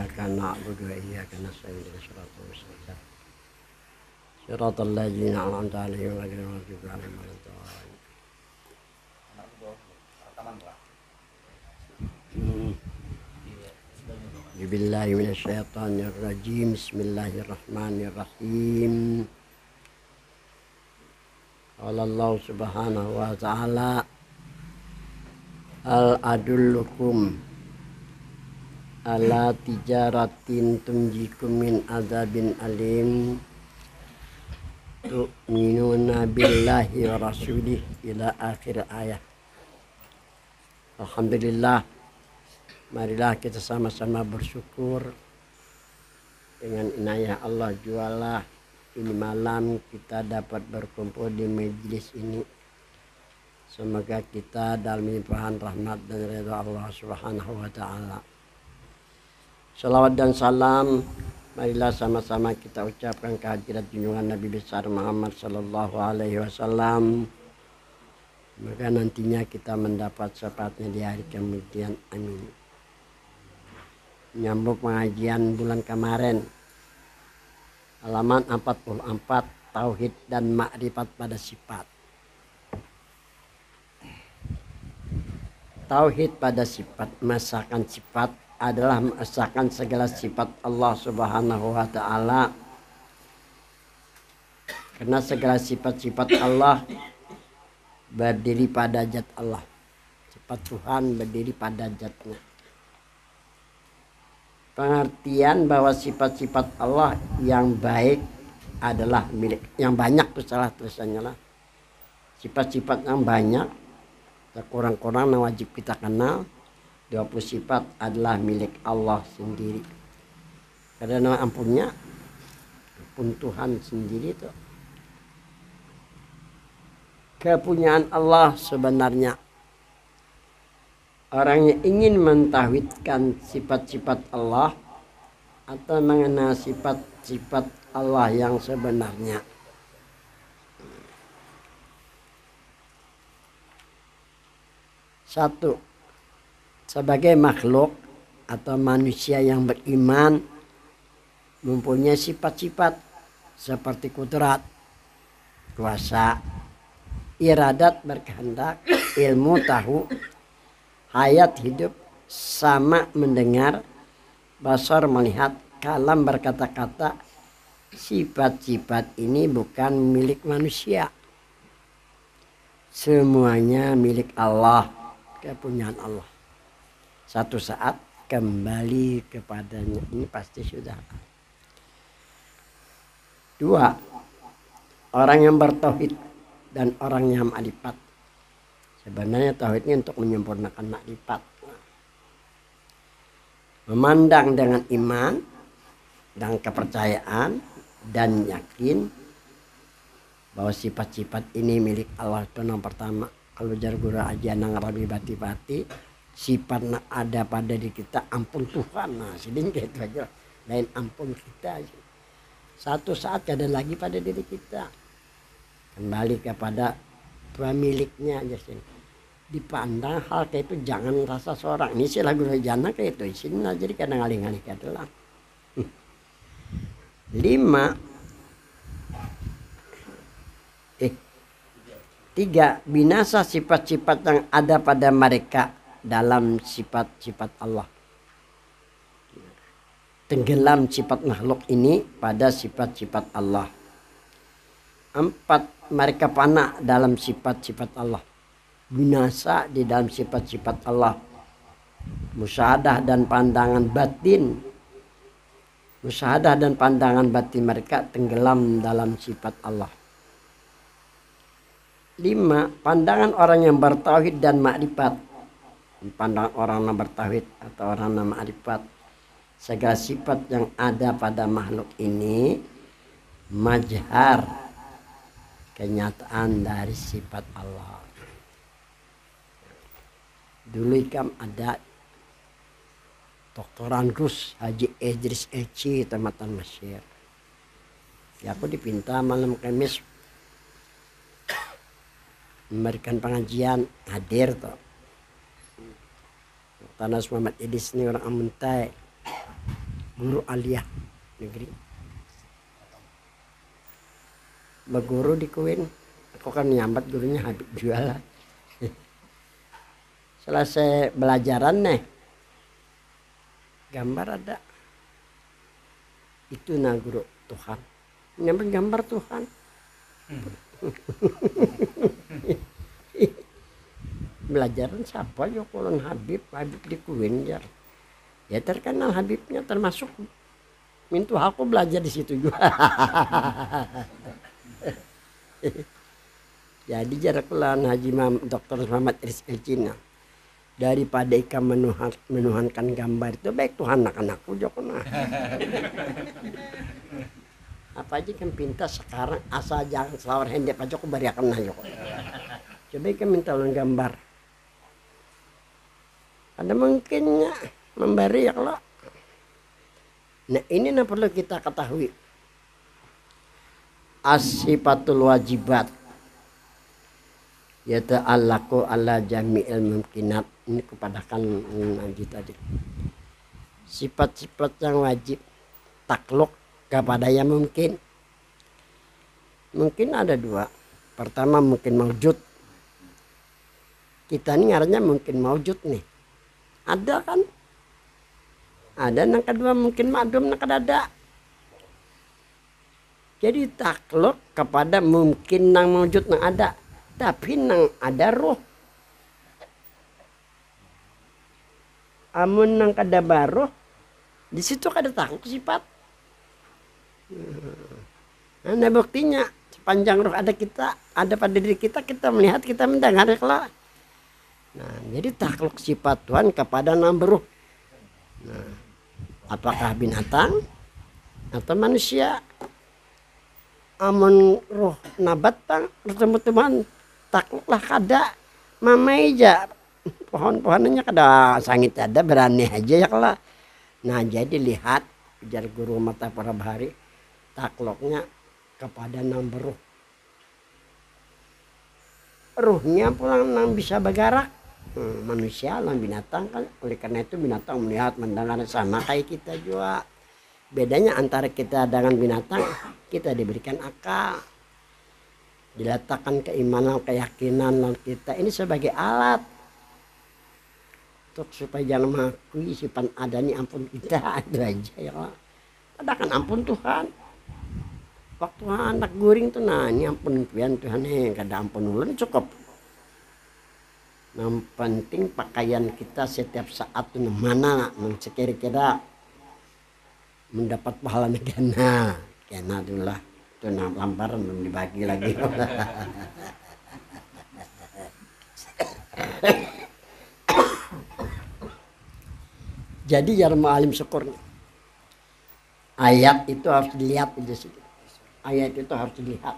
إياك نعبد وإياك نستعين اهدنا الصراط المستقيم صراط الذين أنعمت عليهم غير المغضوب عليهم ولا الضالين. Billahi minasyaitonir rajim. Bismillahirrahmanirrahim. Qala Allah subhanahu wa ta'ala, Al adullukum ala tijaratin tunjikum min azabin alim tu'minuna billahi wa rasulih ila akhir ayat. Alhamdulillah, marilah kita sama-sama bersyukur dengan inayah Allah jualah ini malam kita dapat berkumpul di majelis ini. Semoga kita dalam limpahan rahmat dan ridha Allah Subhanahu wa taala. Salawat dan salam marilah sama-sama kita ucapkan kehadirat junjungan Nabi besar Muhammad sallallahu alaihi wasallam. Semoga nantinya kita mendapat syafaatnya di hari kemudian. Amin. Nyambung pengajian bulan kemarin, halaman 44, tauhid dan makrifat pada sifat. Tauhid pada sifat, mengesahkan sifat adalah mengesahkan segala sifat Allah Subhanahu wa ta'ala. Karena segala sifat-sifat Allah berdiri pada zat Allah. Sifat Tuhan berdiri pada zatnya. Pengertian bahwa sifat-sifat Allah yang baik adalah milik yang banyak, itu salah tulisannya lah. Sifat-sifat yang banyak, kurang-kurang yang wajib kita kenal, 20 sifat adalah milik Allah sendiri. Karena nama ampunnya, ampun Tuhan sendiri itu. Kepunyaan Allah sebenarnya. Orang yang ingin mentauhidkan sifat-sifat Allah atau mengenal sifat-sifat Allah yang sebenarnya. Satu, sebagai makhluk atau manusia yang beriman mempunyai sifat-sifat seperti kudrat, kuasa, iradat berkehendak, ilmu tahu, hayat hidup, sama mendengar, basar melihat, kalam berkata-kata. Sifat-sifat ini bukan milik manusia. Semuanya milik Allah, kepunyaan Allah. Satu saat kembali kepadanya. Ini pasti sudah. Dua, orang yang bertauhid dan orang yang makrifat. Sebenarnya tauhidnya untuk menyempurnakan makrifat. Memandang dengan iman dan kepercayaan dan yakin bahwa sifat-sifat ini milik Allah. Itu yang pertama. Kalau jar guru aja nang rabi bati-bati, sifat ada pada diri kita, ampun Tuhan. Nah, sedikit itu aja. Lain ampun kita aja. Satu saat ada lagi pada diri kita. Kembali kepada pemiliknya aja sih. Dipandang hal kayak itu jangan rasa seorang. Ini sih lagu jana kayak itu. Sini jadi kadang ngalih-ngalih adalah. 5. 3. Binasa sifat-sifat yang ada pada mereka dalam sifat-sifat Allah. Tenggelam sifat makhluk ini pada sifat-sifat Allah. 4. Mereka fana dalam sifat-sifat Allah. Binasa di dalam sifat-sifat Allah. Musyahadah dan pandangan batin. Musyahadah dan pandangan batin mereka tenggelam dalam sifat Allah. 5. Pandangan orang yang bertauhid dan makrifat. Pandangan orang yang bertauhid atau orang yang makrifat. Segala sifat yang ada pada makhluk ini majhar, kenyataan dari sifat Allah. Dulu ikam ada doktoran Rus Haji Idris Eci Tamatan Mesir. Ya, aku dipinta malam Kamis memberikan pengajian, hadir toh. Tanas Muhammad Idris ini orang Amuntai. guru aliyah negeri. Berguru di Kuin, aku kan nyambat gurunya Habib jualan. Selesai belajaran nih, gambar ada. Itu nah guru Tuhan, nyambat gambar Tuhan. Belajaran siapa ya kolon Habib di Kuin jar. Ya terkenal Habibnya, termasuk mintu aku belajar di situ juga. Jadi jarak pelan Haji Dr. Muhammad Rizky Cina, daripada ikan menuhankan gambar itu baik Tuhan anak-anakku jokona. Apa aja kan pinta sekarang asal jangan selawar hendek aja aku bariakan aja kok. Coba ikan minta ulang gambar. Ada mungkinnya memberi ya kalau. Nah ini yang perlu kita ketahui. Asifatul wajibat ya ta'allaku ala jami'il mumkinat. Ini kepada kan nanti tadi. Sifat-sifat yang wajib takluk kepada yang mungkin. Mungkin ada dua. Pertama mungkin maujud. Kita ini ngaranya mungkin maujud nih. Ada kan? Ada. Yang kedua mungkin ma'dum yang kadada. Jadi takluk kepada mungkin nang maujud nang ada, tapi nang ada roh. Amun nang kada baroh, di situ kada takluk sifat. Nah buktinya sepanjang roh ada kita, ada pada diri kita, kita melihat, kita mendengar kelak. Nah jadi takluk sifat Tuhan kepada nang beruh. Nah, apakah binatang atau manusia? Amun roh nabat tang bertemu teman takluklah kada mamaija pohon-pohonnya kada sangit ada berani aja ya kala. Nah jadi lihat ujar guru mata para bahari takluknya kepada nang beruh. Ruhnya pulang nang bisa bergerak. Manusia lang binatang kan, oleh karena itu binatang melihat mendengar sama kayak kita juga. Bedanya antara kita dengan binatang, kita diberikan akal, diletakkan keimanan, keyakinan kita ini sebagai alat untuk supaya jangan mengakui sifat adani ampun kita itu aja ya. Ada kan ampun Tuhan. Waktu anak guring tuh nah ini ampun Tuhan nih, kada ampun ulun cukup. Yang penting pakaian kita setiap saat tuh mana sekira-kira mendapat pahala negana, kena itulah itu lamparan belum dibagi lagi. Jadi jarang alim syukur. Ayat itu harus dilihat aja sih. Ayat itu harus dilihat.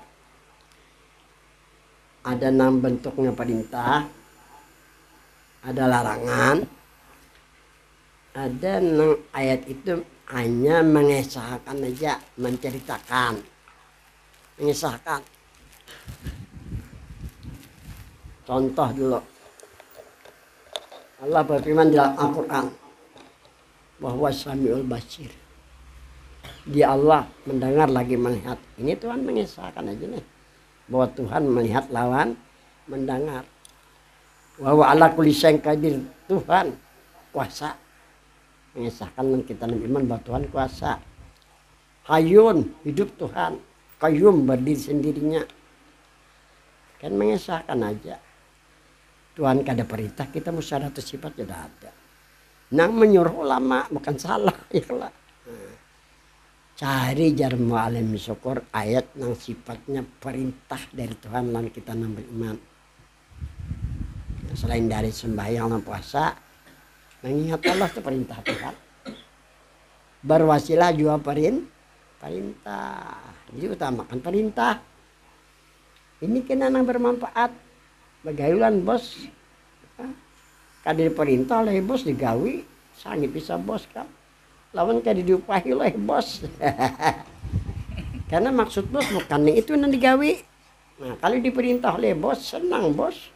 Ada 6 bentuknya perintah, ada larangan, ada 6 ayat itu hanya mengesahkan aja, menceritakan, mengesahkan. Contoh dulu, Allah berfirman dalam Al-Quran bahwa Samiul Basir, dia Allah mendengar lagi melihat. Ini Tuhan mengesahkan aja nih bahwa Tuhan melihat lawan mendengar. Bahwa ala kulli syai'in qadir, Tuhan kuasa. Mengesahkan kita iman bahwa Tuhan kuasa. Hayyun, hidup Tuhan. Qayyum, berdiri sendirinya. Kan mengesahkan aja. Tuhan kada perintah, kita musyarakat sifat sudah ada. Nang menyuruh ulama bukan salah ya lah. Cari jarmu alim syukur ayat nang sifatnya perintah dari Tuhan lan kita nang beriman. Selain dari sembahyang dan puasa, mengingat Allah itu perintah Tuhan. Berwasilah juga perintah. Jadi utamakan perintah. Ini kena nang bermanfaat. Bagailan bos. Kadir perintah oleh bos digawi, sanggup bisa bos kan. Lawan kadir diupahi oleh bos. Karena maksud bos bukan itu yang digawi. Nah kalau diperintah oleh bos, senang bos.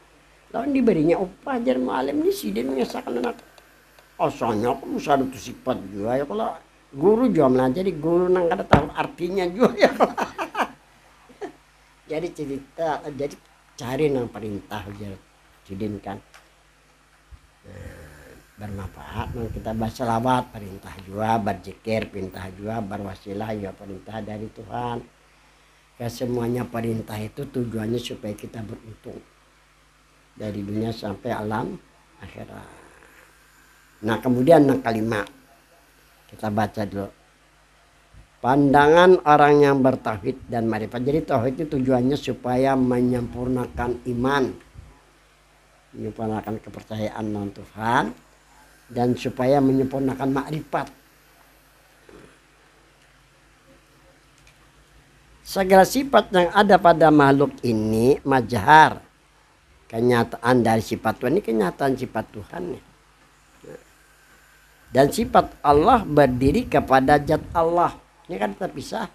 Lawan diberinya upah jarmu alim ini sih dia mengesahkan anak. Asalnya aku bisa ada sifat juga ya kalau Guru juga melah jadi guru nang kada tahu artinya juga ya. Jadi cerita, jadi cari nang perintah aja judin kan. Bermanfaat nang kita baca selawat perintah juga, berzikir perintah juga, berwasilah juga perintah dari Tuhan. Semuanya perintah itu tujuannya supaya kita beruntung dari dunia sampai alam akhirat. Nah kemudian yang kelima kita baca dulu. Pandangan orang yang bertauhid dan marifat. Jadi tauhid itu tujuannya supaya menyempurnakan iman, menyempurnakan kepercayaan non Tuhan, dan supaya menyempurnakan makrifat. Segala sifat yang ada pada makhluk ini majhar, kenyataan dari sifat Tuhan, ini kenyataan sifat Tuhan nih. Dan sifat Allah berdiri kepada zat Allah. Ini kan terpisah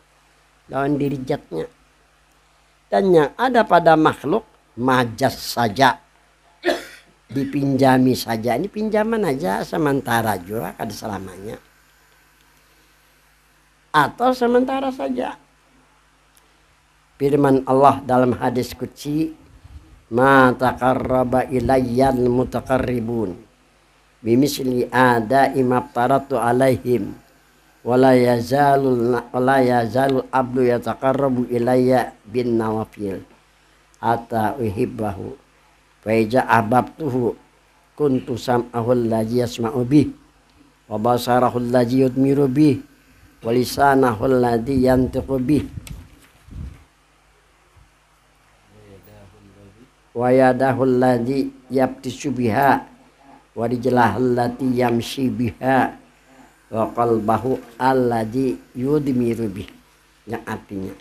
lawan diri zatnya. Dan yang ada pada makhluk majas saja, dipinjami saja. Ini pinjaman aja sementara juga, kada selamanya. Atau sementara saja. Firman Allah dalam hadis qudsi, ma taqarraba ilayyal mutaqarribun bimisli ada'i maftaratu alaihim wala yazalul abdu yataqarrabu ilayya bin nawafil hatta uhibbahu fa iza ahbabtuhu kuntu sam'ahu allazi yasma'u bih wa basarahu allazi yudmiru bih wa lisanahu allazi yantiqu bih wa yadahu allazi yabtishu biha wa rijlahu allati yamshi biha wa qalbahu alladzi yudmiru bih. Yang artinya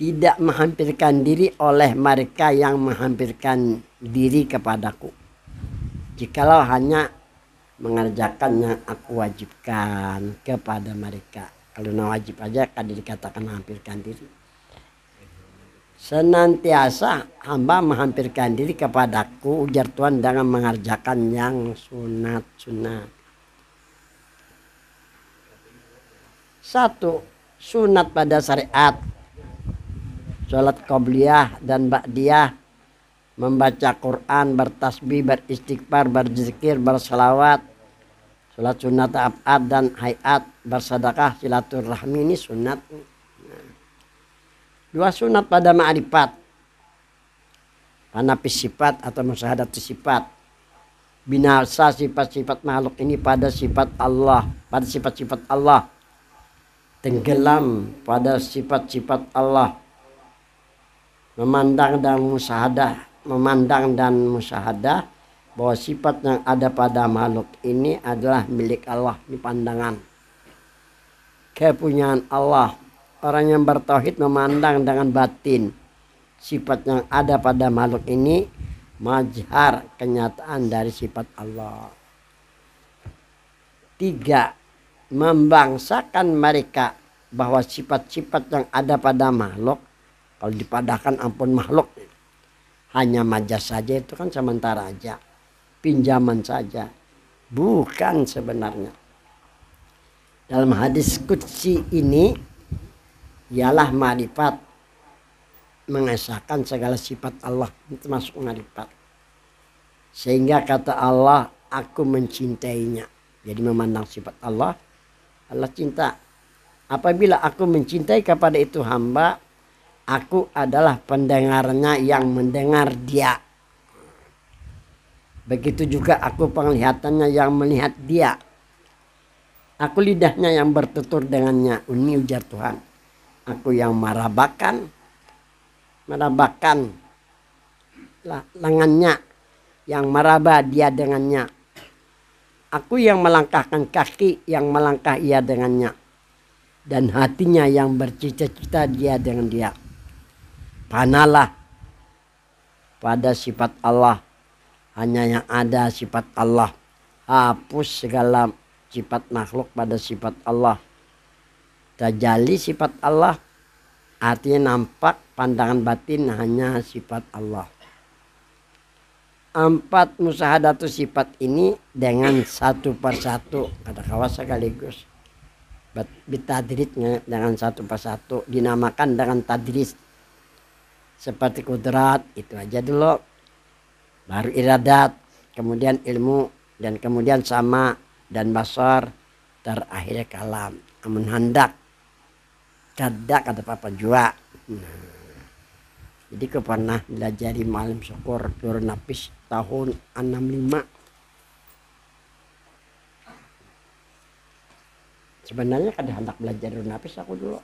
tidak menghampirkan diri oleh mereka yang menghampirkan diri kepadaku, jikalau hanya mengerjakan yang aku wajibkan kepada mereka. Kalau wajib aja kan dikatakan menghampirkan diri. Senantiasa hamba menghampirkan diri kepadaku, ujar Tuhan, dengan mengerjakan yang sunat-sunat. Satu, sunat pada syariat, sholat qobliyah dan ba'diyah, membaca Quran, bertasbih, beristighfar, berzikir, bersalawat, sholat sunat abad dan hayat, bersedekah, silaturahmi, ini sunat. Dua, sunat pada ma'rifat, panapis sifat atau musyahadat sifat, binasa sifat-sifat makhluk ini pada sifat Allah, pada sifat-sifat Allah, tenggelam pada sifat-sifat Allah, memandang dan musyahadah bahwa sifat yang ada pada makhluk ini adalah milik Allah. Ini pandangan kepunyaan Allah. Orang yang bertauhid memandang dengan batin sifat yang ada pada makhluk ini majhar, kenyataan dari sifat Allah. Tiga, membangsakan mereka bahwa sifat-sifat yang ada pada makhluk, kalau dipadahkan ampun makhluk, hanya majas saja, itu kan sementara aja, pinjaman saja, bukan sebenarnya. Dalam hadis qudsi ini ialah ma'rifat, mengesahkan segala sifat Allah, termasuk ma'rifat. Sehingga kata Allah, aku mencintainya. Jadi memandang sifat Allah, Allah cinta. Apabila aku mencintai kepada itu hamba, aku adalah pendengarnya yang mendengar dia. Begitu juga aku penglihatannya yang melihat dia. Aku lidahnya yang bertutur dengannya. Ini ujar Tuhan. Aku yang merabakan lengannya, yang meraba dia dengannya. Aku yang melangkahkan kaki, yang melangkah ia dengannya. Dan hatinya yang bercita-cita dia dengan dia. Panalah pada sifat Allah, hanya yang ada sifat Allah. Hapus segala sifat makhluk pada sifat Allah. Tajalli sifat Allah, artinya nampak pandangan batin hanya sifat Allah. 4 musahadatu sifat ini dengan satu persatu kata kawas sekaligus bitadrisnya dengan satu persatu dinamakan dengan tadris seperti kudrat itu aja dulu, baru iradat, kemudian ilmu, dan kemudian sama dan basar, terakhir kalam. Amun hendak kadak ada apa jua. Jadi aku pernah belajar di Malim Syukur Nurul Nafis tahun 65. Sebenarnya kada hendak belajar Nurul Nafis aku dulu.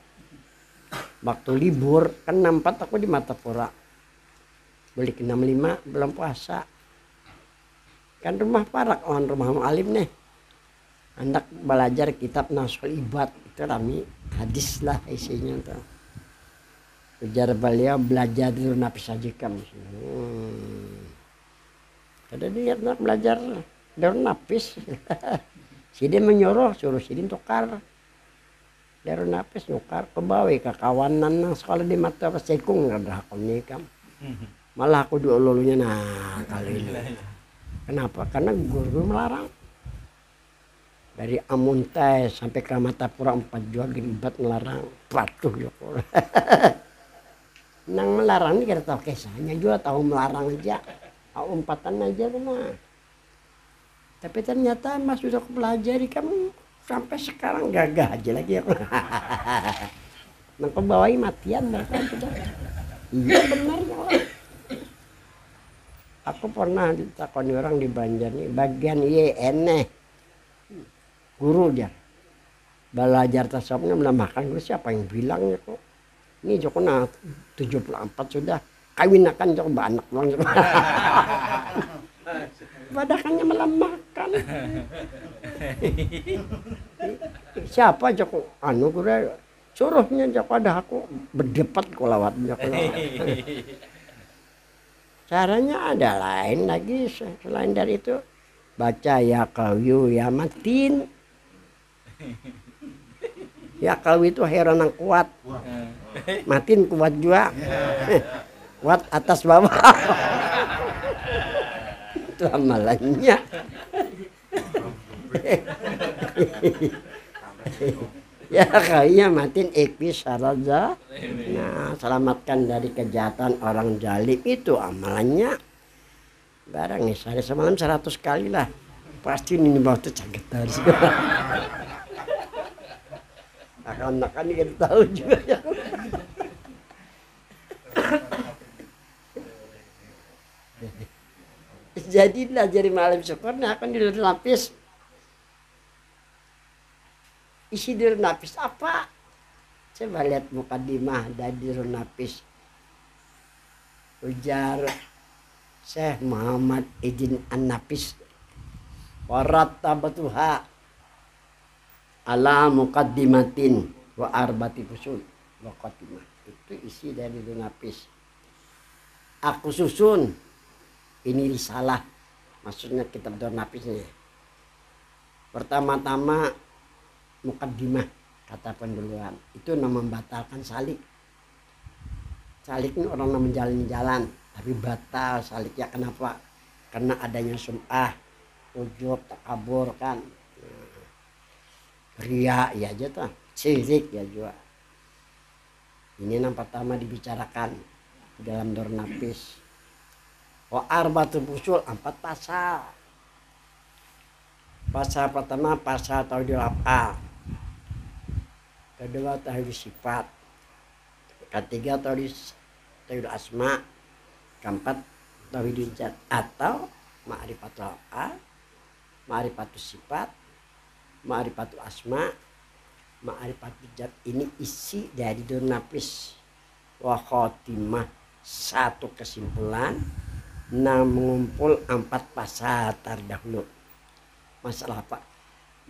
Waktu libur kan 64 aku di Matapura. Balik 65 belum puasa. Kan rumah parak on rumah alim nih. Hendak belajar kitab Nasul Ibad itu rami hadis lah isinya tuh. Ujar beliau belajar Nurul Nafis saja kamu. Kada niat nak belajar Nurul Nafis. Sidin menyuruh suruh Sidin tukar. Nurul Nafis nukar ke bawah ke kawanan nang sekolah di mata pasekung kada aku nikam. Malah aku diululunya nah kali ini. Kenapa? Karena guru melarang. Dari Amuntai sampai ke Matapura 4 jua geribat melarang. Patuh ya. Nang melarang ini kita tahu kisahnya juga tahu melarang aja. Umpatan aja mah. Tapi ternyata Mas sudah pelajari kamu sampai sekarang gagah aja lagi aku. Nang kebawahi matian mereka sudah. Iya benar ya. Aku pernah ditakoni orang di Banjar nih bagian iye eneh. Guru dia. Belajar tasawufnya menambahkan guru siapa yang bilangnya kok. Ini Joko na 74 sudah kawinakan coba anak doang. Padakannya melemahkan. Siapa Joko anu guru suruhnya Joko ada aku berdebat kolawat Joko. Caranya ada lain lagi selain dari itu baca ya kawiyu ya matin. Ya kawi itu heran yang kuat. Matin kuat juga. Kuat atas bawah. Itu amalannya. Ya kayaknya matin ikbis saraja. Nah, selamatkan dari kejahatan orang zalim itu amalannya. Barang nih sehari semalam 100 kali lah. Pasti ini bau tuh caget dari akan-akan ini kita tahu juga ya. Jadi belajar di Malim Syukur, nah akan di Nurul Nafis. Isi Nurul Nafis apa? Coba lihat mukadimah dari Nurul Nafis. Ujar Syekh Muhammad Idin An-Nafis. Warattabatuha ala muqaddimatin wa arbati fusul wa qatimah. Itu isi dari Nurul Nafis. Aku susun ini risalah, maksudnya kitab Nurul Nafisnya. Pertama-tama muqaddimah kata penduluan itu nama membatalkan salik. Salik ini orang yang menjalani jalan tapi batal saliknya kenapa? Karena adanya sum'ah, ujub, takabur kan, ria ya aja tuh, syirik ya juga. Ini yang pertama dibicarakan dalam Nurul Nafis. Wa arba'atul fusul 4 pasal. Pasal pertama pasal tauhidul af'al. Kedua tauhid sifat. Ketiga tauhid asma. Keempat tauhid zat atau ma'rifatul af'al, ma'rifatul sifat, ma'rifatul asma, ma'rifatul zat. Ini isi dari Nurul Nafis. Wa khotimah satu kesimpulan. Nah mengumpul 4 pasal terdahulu. Masalah apa?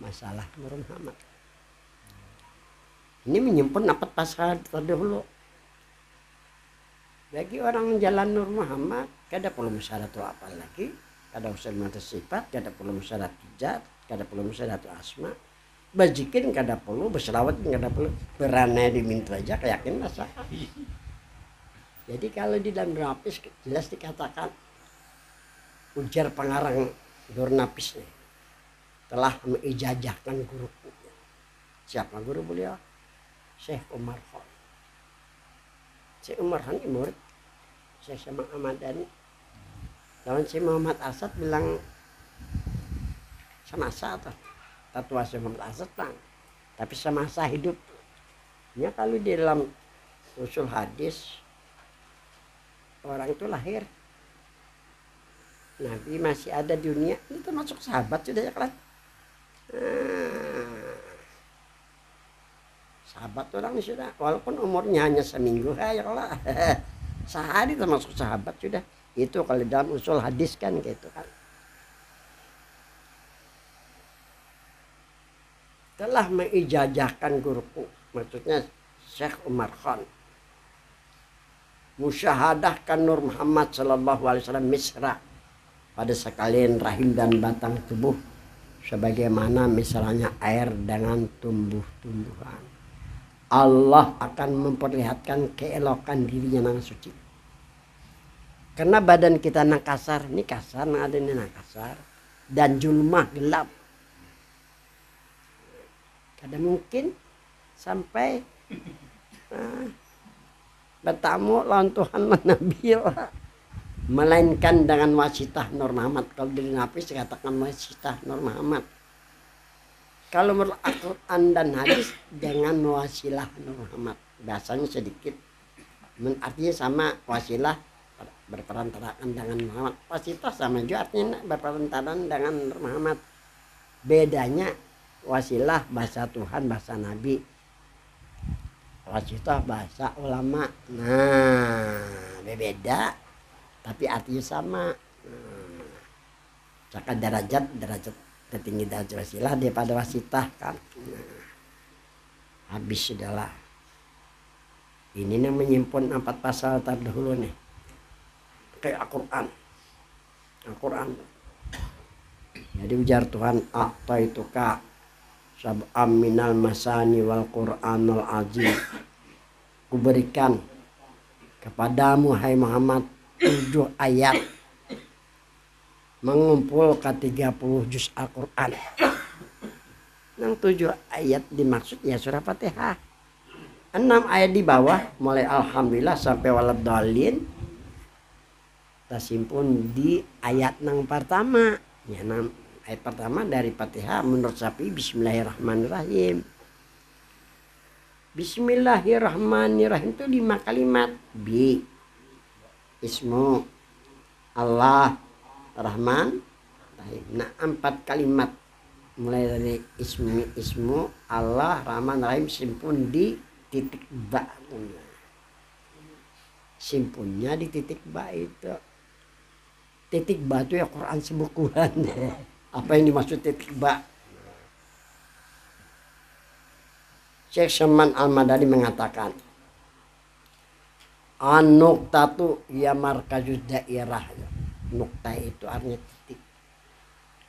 Masalah Nurul Muhammad. Ini menyimpan 4 pasal terdahulu. Bagi orang jalan Nurul Muhammad, kada perlu musyaratul apa lagi, kada usah mata sifat, kada perlu musyaratul zat, kada perlu musyaratul asma. Bajikin kada perlu, berselawat kada perlu, beranai diminta aja keyakin rasa. Jadi kalau di dalam Nurul Nafis jelas dikatakan ujar pengarang Durnapisnya, telah mengijazahkan guruku. Siapa guru beliau? Syekh Umar Khan. Syekh Umar Khan ini murid Syekh Syamang Ahmad Dhani. Lawan Syekh Muhammad Asad bilang semasa atau tatua Syekh Muhammad Asad bang, tapi semasa hidup. Ya kalau di dalam usul hadis orang itu lahir, Nabi masih ada di dunia, ini termasuk sahabat sudah ya kan? Sahabat orang sudah, walaupun umurnya hanya seminggu ya lah, sehari termasuk sahabat sudah. Itu kalau dalam usul hadis kan gitu kan. Telah mengijazahkan guruku, maksudnya Syekh Umar Khan, musyahadahkan Nur Muhammad sallallahu alaihi wasallam misra pada sekalian rahim dan batang tubuh sebagaimana misalnya air dengan tumbuh-tumbuhan. Allah akan memperlihatkan keelokan dirinya nang suci. Karena badan kita nang kasar, ini kasar, nang ada ini nang kasar, dan julmah gelap. Kadang mungkin sampai bertamu lawan Tuhan menabil, melainkan dengan wasitah Nur Muhammad. Kalau di Nafis dikatakan wasitah Nur Muhammad. Kalau menurut Al-Quran dan hadis dengan wasilah Nur Muhammad, bahasanya sedikit, artinya sama wasilah berperantaraan dengan Muhammad. Wasitah sama juga artinya berperantaraan dengan Nur Muhammad. Bedanya wasilah bahasa Tuhan, bahasa Nabi, wasitah bahasa ulama. Nah, beda, tapi artinya sama. Cakap derajat tertinggi derajat wasilah daripada wasitah kan. Nah, habis sudahlah. Ini yang menyimpun 4 pasal terdahulu nih. Kayak Al-Quran. Jadi ujar Tuhan, a'taituka sab'am minal masani wal Qur'anul azim. Kuberikan kepadamu hai Muhammad 7 ayat mengumpul ke 30 juz Al-Quran. Yang 7 ayat dimaksud ya surah Fatihah. 6 ayat di bawah mulai alhamdulillah sampai waladhdallin tersimpun di ayat yang pertama. Ya, ayat pertama dari Fatihah menurut Syafi'i Bismillahirrahmanirrahim. Bismillahirrahmanirrahim itu 5 kalimat. Ismu Allah Rahman Rahim. Nah, 4 kalimat mulai dari ismu Allah Rahman Rahim simpun di titik ba. Simpunnya di titik ba itu. Titik ba itu ya Quran sebukuan. Apa yang dimaksud titik ba? Syekh Syamman Al-Madani mengatakan, an-nuqtatu ya markazud dairah. Nukta itu artinya titik,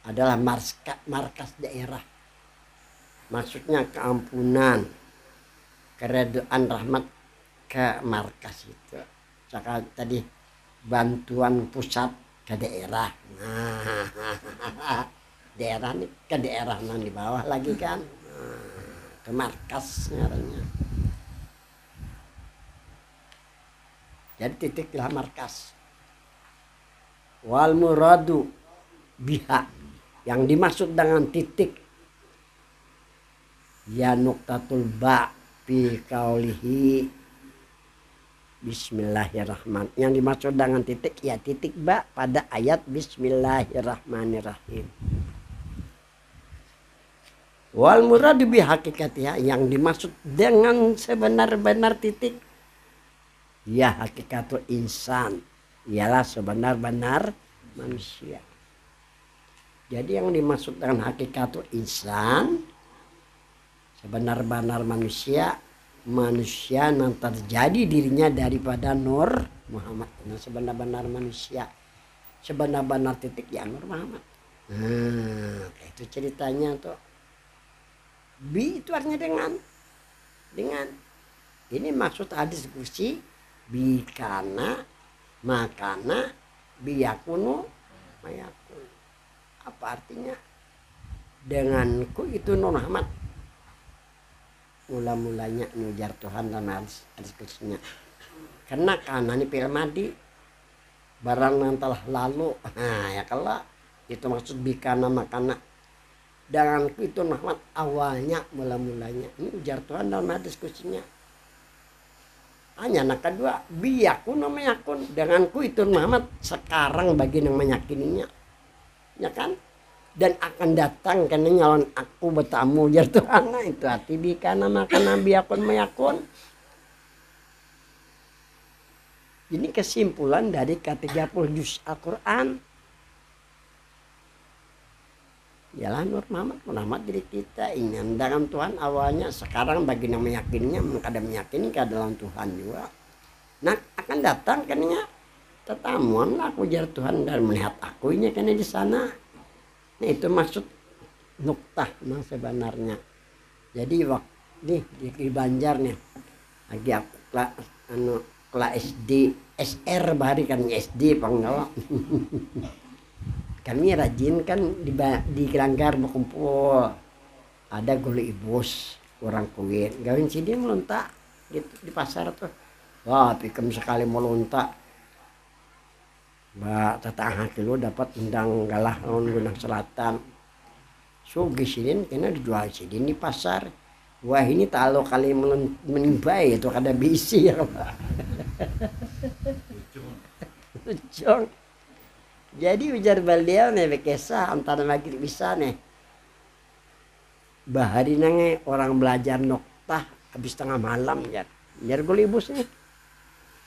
adalah markas daerah. Maksudnya keampunan, keredaan rahmat ke markas itu. Cakap tadi bantuan pusat ke daerah. Nah, daerah ini ke daerah yang di bawah lagi kan. Ke markas ngarannya. Jadi titiklah markas. Wal muradu biha, yang dimaksud dengan titik ya nuktatul ba fi qaulihi bismillahirrahmanirrahim. Yang dimaksud dengan titik ya titik ba pada ayat bismillahirrahmanirrahim. Wal muradu bi hakikatiha, yang dimaksud dengan sebenar-benar titik ya hakikatul insan, ialah sebenar-benar manusia. Jadi yang dimaksud dengan hakikatul insan, sebenar-benar manusia yang terjadi dirinya daripada Nur Muhammad. Nah, sebenar-benar manusia, sebenar-benar titik ya Nur Muhammad. Nah, itu ceritanya tuh. Bi itu artinya dengan. Ini maksud hadis kursi bi kana makana biyakunu mayakun. Apa artinya? Denganku itu Nur Muhammad. Mula-mulanya nujar Tuhan dan hadis khususnya. Karena ini fi'il madi barang yang telah lalu. Nah ya kalau itu maksud bikana makana. Denganku itu Nur Muhammad awalnya mula-mulanya. Ini ujar Tuhan dalam hadis khususnya. Hanya anak kedua biyakun mayakun. Denganku itu Nur Muhammad sekarang bagi yang meyakininya. Ya kan? Dan akan datang karena nyalon aku bertamu jar Tuhan. Nah itu hati bikana makana biyakun mayakun. Ini kesimpulan dari ke-30 juz Al-Quran. Yalah Nur Muhammad diri kita ingin dengan Tuhan awalnya. Sekarang bagi yang meyakininya, kadang meyakini ke dalam Tuhan juga. Nah akan datang karena tetamuan aku jar Tuhan dan melihat aku ini karena di sana. Nah itu maksud nuktah nah sebenarnya. Jadi waktu di Banjar nih lagi aku kelas SD SR bahari kan SD panggil. Kami rajin kan di Gelanggar berkumpul. Ada guli ibus orang kuin gawin sini melontak gitu di pasar tuh. Wah pikem sekali melontak. Mbak tetangga kilo dapat undang galah lawan Gunung Selatan. So gisinin kena dijual sini di pasar. Wah ini talo kali menimbai itu kada bisi ya Pak. Lucung. Jadi ujar beliau nih bekesa antara maghrib bisa nih. Bahari nange orang belajar noktah habis tengah malam ya. Biar gue libus nih.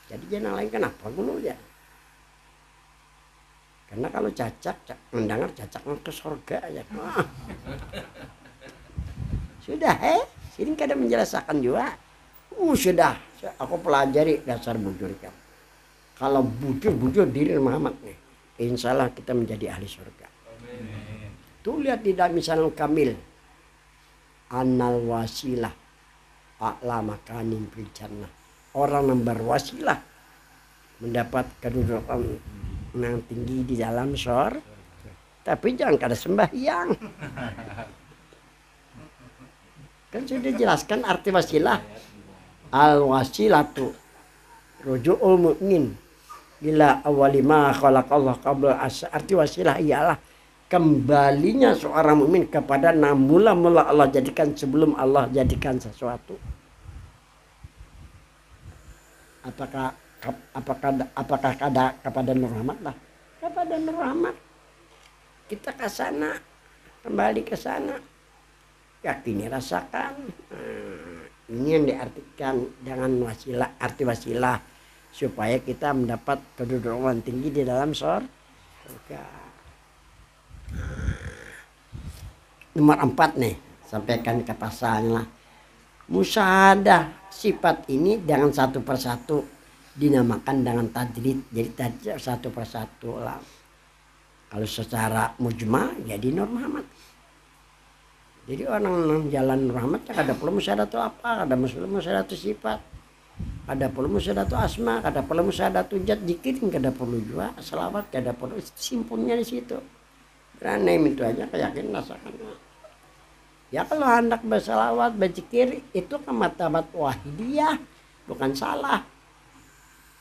Jadi jangan lain kenapa gue ya. Karena kalau cacak mendengar cacak ke surga ya. Sudah sini kadang menjelaskan juga. Sudah aku pelajari dasar bujur kan. Kalau bujur diri Muhammad nih, insya Allah kita menjadi ahli surga. Amin. Tuh lihat di dalam misalnya Kamil, anal wasilah, a'la makanin fil jannah. Orang yang berwasilah mendapat kedudukan yang tinggi di dalam surga. Tapi jangan kada sembahyang. Kan sudah jelaskan arti wasilah. Al wasilatu ruju'ul mu'min ila awwali ma khalaqallahu qabla arti wasilah ialah kembalinya seorang mukmin kepada mula-mula Allah jadikan sebelum Allah jadikan sesuatu. Apakah ada kepada Nur Muhammad lah? Kepada Nur Muhammad. Kita ke sana, kembali ke sana. Yakini rasakan. Ini yang diartikan dengan wasilah, arti wasilah supaya kita mendapat kedudukan tinggi di dalam surga. Nomor 4 nih, sampaikan ke pasalnya. Musyahadah sifat ini dengan satu persatu dinamakan dengan tajrid. Jadi tajrid satu persatu lah. Kalau secara mujma jadi Nur Muhammad. Jadi orang jalan Nur Muhammad ada perlu musyahadatu apa, ada musyahadatu sifat, ada perlu musyahadatu asma, ada perlu musyahadatu zat, zikir, ada perlu juga selawat, ada perlu simpulnya di situ. Karena itu aja keyakinan rasakan. Ya kalau hendak berselawat, berzikir itu ke martabat wahidiyah, bukan salah.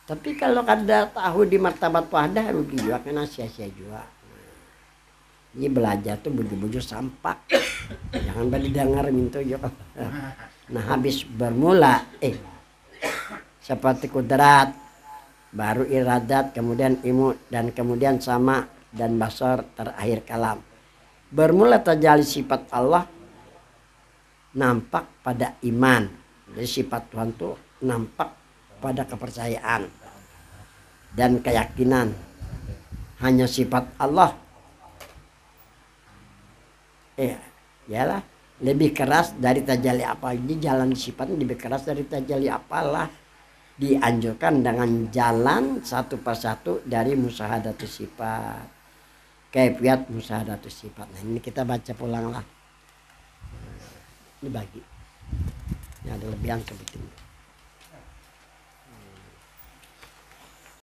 Tapi kalau kada tahu di martabat wahidah rugi juga kena sia-sia juga. Ini belajar tuh bujur-bujur sampak. Jangan balik dengar minta juga. Nah habis bermula seperti kudrat, baru iradat, kemudian ilmu, dan kemudian sama dan basar terakhir kalam. Bermula terjadi sifat Allah nampak pada iman. Jadi sifat Tuhan tuh nampak pada kepercayaan dan keyakinan. Hanya sifat Allah yalah lebih keras dari tajalli apa. Jadi jalan sifatnya lebih keras dari tajalli apalah. Dianjurkan dengan jalan satu persatu dari musyahadatus sifat. Kaifiyat musyahadatus sifat. Nah ini kita baca pulang lah. Ini bagi. Ini ada lebihan kebetulan.